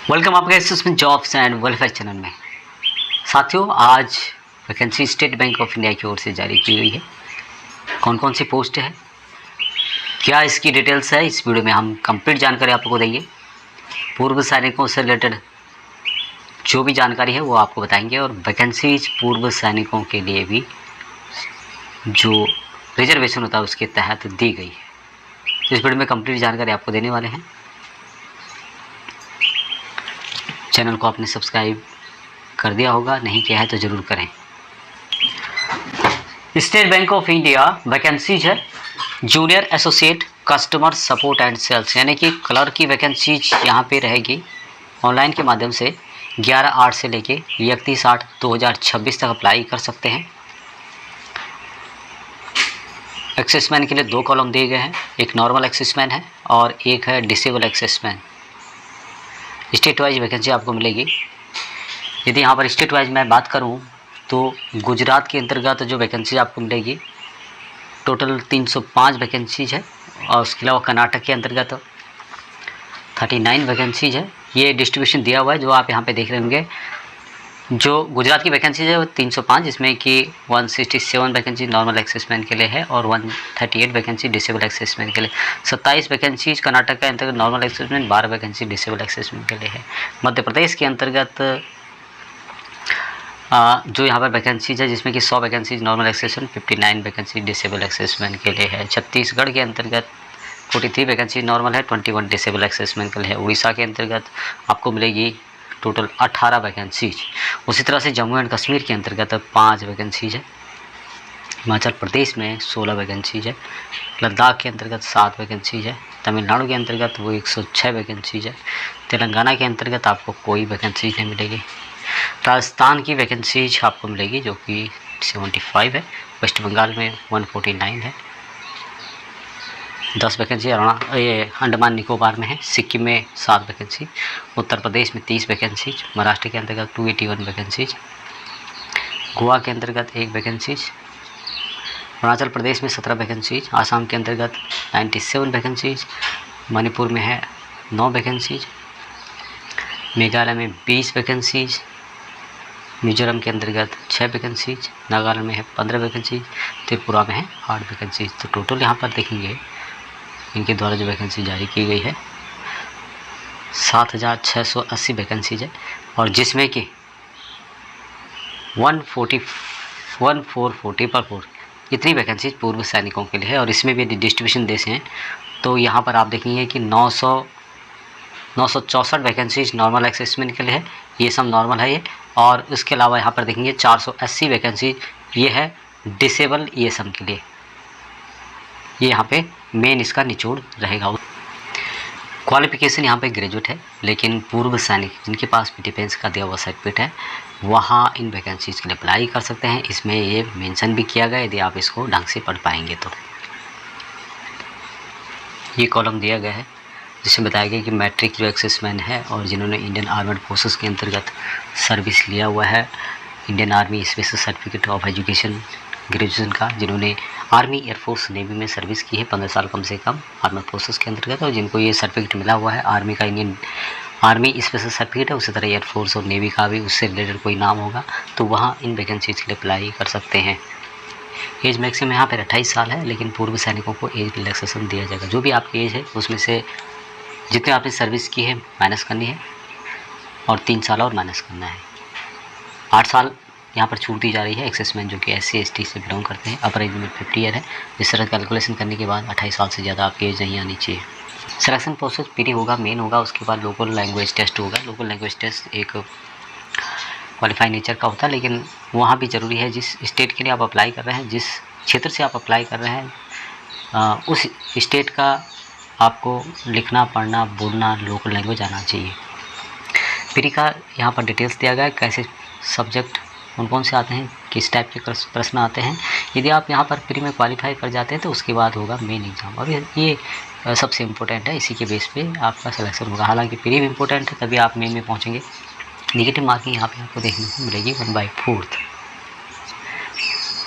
Welcome आपका इसमें jobs and welfare channel में। साथियों, आज vacancy state Bank of India की ओर से जारी की गई है। कौन कौन सी पोस्ट है, क्या इसकी डिटेल्स है, इस वीडियो में हम कंप्लीट जानकारी आपको देंगे। पूर्व सैनिकों से रिलेटेड जो भी जानकारी है वो आपको बताएंगे और वैकेंसीज पूर्व सैनिकों के लिए भी जो रिजर्वेशन होता है उसके तहत दी गई है। इस वीडियो में कंप्लीट जानकारी आपको देने वाले हैं। चैनल को आपने सब्सक्राइब कर दिया होगा, नहीं किया है तो ज़रूर करें। State Bank of India vacancies है junior associate customer support and sales, यानी कि क्लर्क की वैकेंसीज यहाँ पे रहेगी। ऑनलाइन के माध्यम से 11/8 से लेके 31/8/2026 तक अप्लाई कर सकते हैं। एक्सेसमैन के लिए 2 कॉलम दिए गए हैं, एक नॉर्मल एक्सेसमैन है और एक है डिसेबल एक्सेसमैन। स्टेट वाइज वैकेंसी आपको मिलेगी। यदि यहाँ पर स्टेट वाइज मैं बात करूँ तो गुजरात के अंतर्गत जो वैकेंसी आपको मिलेगी टोटल 305 वैकेंसीज है और उसके अलावा कर्नाटक के अंतर्गत 39 वैकेंसीज है। ये डिस्ट्रीब्यूशन दिया हुआ है जो आप यहाँ पे देख रहे होंगे। जो गुजरात की वैकेंसीज है वो 305, जिसमें कि 167 वैकेंसी नॉर्मल एक्सेसमैन के लिए है और 138 वैकेंसी डिसेबल एक्सेसमैन के लिए। 27 वैकेंसीज कर्नाटक के अंतर्गत नॉर्मल एक्सेसमैन, 12 वैकेंसी डिसेबल एक्सेसमैन के लिए है। मध्य प्रदेश के अंतर्गत जो यहाँ पर वैकेंसीज है जिसमें कि 100 वैकेंसीज नॉर्मल एक्सेसमैन, 59 वैकेंसी डिसेबल एक्सेसमैन के लिए है। छत्तीसगढ़ के अंतर्गत 43 वैकेंसी नॉर्मल है, 21 डिसेबल एक्सेसमैन के लिए है। उड़ीसा के अंतर्गत आपको मिलेगी टोटल 18 वैकेंसीज। उसी तरह से जम्मू एंड कश्मीर के अंतर्गत 5 वैकेंसीज है। हिमाचल प्रदेश में 16 वैकेंसीज है। लद्दाख के अंतर्गत 7 वैकेंसीज है। तमिलनाडु के अंतर्गत वो 106 वैकेंसीज है। तेलंगाना के अंतर्गत आपको कोई वैकेंसीज नहीं मिलेगी। राजस्थान की वैकेंसीज आपको मिलेगी जो कि 75 है। वेस्ट बंगाल में 149 है। 10 वैकेंसी ये अंडमान निकोबार में है। सिक्किम में 7 वैकेंसी। उत्तर प्रदेश में 30 वैकेंसीज। महाराष्ट्र के अंतर्गत 281 वैकेंसीज। गोवा के अंतर्गत 1 वैकेंसीज। अरुणाचल प्रदेश में 17 वैकेंसीज। आसाम के अंतर्गत 97 वैकेंसीज। मणिपुर में है 9 वैकेंसीज। मेघालय में 20 वैकेंसीज। मिजोरम के अंतर्गत 6 वैकेंसीज। नागालैंड में है 15 वैकेंसीज। त्रिपुरा में है 8 वैकेंसीज। तो टोटल यहाँ पर देखेंगे इनके द्वारा जो वैकेंसी जारी की गई है 7680 वैकेंसीज है और जिसमें कि 1440 इतनी वैकेंसीज पूर्व सैनिकों के लिए है। और इसमें भी यदि डिस्ट्रीब्यूशन देते हैं तो यहाँ पर आप देखेंगे कि 964 वैकेंसीज नॉर्मल एक्सेसमेंट के लिए है, ये सब नॉर्मल है ये। और उसके अलावा यहाँ पर देखेंगे 480 वैकेंसी ये है डिसेबल ESM के लिए। ये यहाँ पे मेन इसका निचोड़ रहेगा। क्वालिफिकेशन यहाँ पे ग्रेजुएट है, लेकिन पूर्व सैनिक जिनके पास भी डिफेंस का दिया हुआ सर्टिफिकेट है वहाँ इन वैकेंसीज के लिए अप्लाई कर सकते हैं। इसमें ये मेंशन भी किया गया, यदि आप इसको ढंग से पढ़ पाएंगे तो। ये कॉलम दिया गया है जिसमें बताया गया कि मैट्रिक जो एक्सेसमैन है और जिन्होंने इंडियन आर्मड फोर्सेस के अंतर्गत सर्विस लिया हुआ है, Indian army special certificate of education graduation का, जिन्होंने आर्मी एयरफोर्स नेवी में सर्विस की है 15 साल कम से कम आर्मड फोर्सेस के अंतर्गत, और जिनको ये सर्टिफिकेट मिला हुआ है आर्मी का, इंडियन आर्मी स्पेशल सर्टिफिकेट है, उसी तरह एयरफोर्स और नेवी का भी उससे रिलेटेड कोई नाम होगा तो वहाँ इन वैकेंसीज के लिए अप्लाई कर सकते हैं। एज मैक्सिमम यहाँ पर 28 साल है, लेकिन पूर्व सैनिकों को एज रिलैक्सेशन दिया जाएगा। जो भी आपकी एज है उसमें से जितने आपने सर्विस की है माइनस करनी है और 3 साल और माइनस करना है। 8 साल यहाँ पर छूट दी जा रही है एक्सेसमैन जो कि SC ST से बिलोंग करते हैं। अपर एज लिमिट 50 ईयर है। इस तरह कैलकुलेशन करने के बाद 28 साल से ज़्यादा आपकी एज नहीं आनी चाहिए। सिलेक्शन प्रोसेस प्री होगा, मेन होगा, उसके बाद लोकल लैंग्वेज टेस्ट होगा। लोकल लैंग्वेज टेस्ट एक क्वालिफाई नेचर का होता है, लेकिन वहाँ भी ज़रूरी है जिस स्टेट के लिए आप अप्लाई कर रहे हैं, जिस क्षेत्र से आप अप्लाई कर रहे हैं उस स्टेट का आपको लिखना, पढ़ना, बोलना, लोकल लैंग्वेज आना चाहिए। प्री का यहाँ पर डिटेल्स दिया गया है, कैसे सब्जेक्ट कौन से आते हैं, किस टाइप के प्रश्न आते हैं। यदि आप यहाँ पर प्री में क्वालिफाई कर जाते हैं तो उसके बाद होगा मेन एग्ज़ाम, और ये सबसे इम्पोर्टेंट है। इसी के बेस पे आपका सिलेक्शन होगा। हालांकि प्री भी इम्पोर्टेंट है, तभी आप मेन में पहुँचेंगे। नेगेटिव मार्किंग यहाँ पे आपको देखने को मिलेगी 1/4।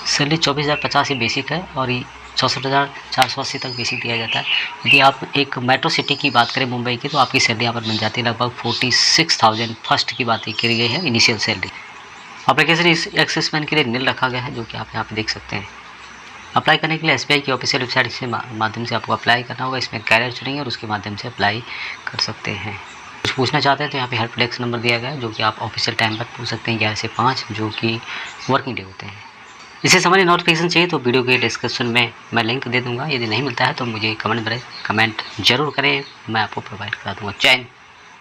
सैलरी 24,050 ही बेसिक है और 64,480 तक बेसिक दिया जाता है। यदि आप एक मेट्रो सिटी की बात करें मुंबई की, तो आपकी सैलरी यहाँ पर मिल जाती है लगभग 46,000 फर्स्ट की बात करी गई है, इनिशियल सैलरी। एप्लीकेशन इस एक्सेसमैन के लिए नील रखा गया है, जो कि आप यहाँ पे देख सकते हैं। अप्लाई करने के लिए SBI की ऑफिशियल वेबसाइट के माध्यम से आपको अप्लाई करना होगा। इसमें कैरियर चुनेंगे और उसके माध्यम से अप्लाई कर सकते हैं। कुछ पूछना चाहते हैं तो यहाँ पे हेल्प डेस्क नंबर दिया गया है, जो कि आप ऑफिशियल टाइम पर पूछ सकते हैं 11 से 5, जो कि वर्किंग डे होते हैं। इसे संबंधित नोटिफिकेशन चाहिए तो वीडियो के डिस्क्रिप्शन में मैं लिंक दे दूँगा। यदि नहीं मिलता है तो मुझे कमेंट जरूर करें, मैं आपको प्रोवाइड करा दूँगा। जय हिंद।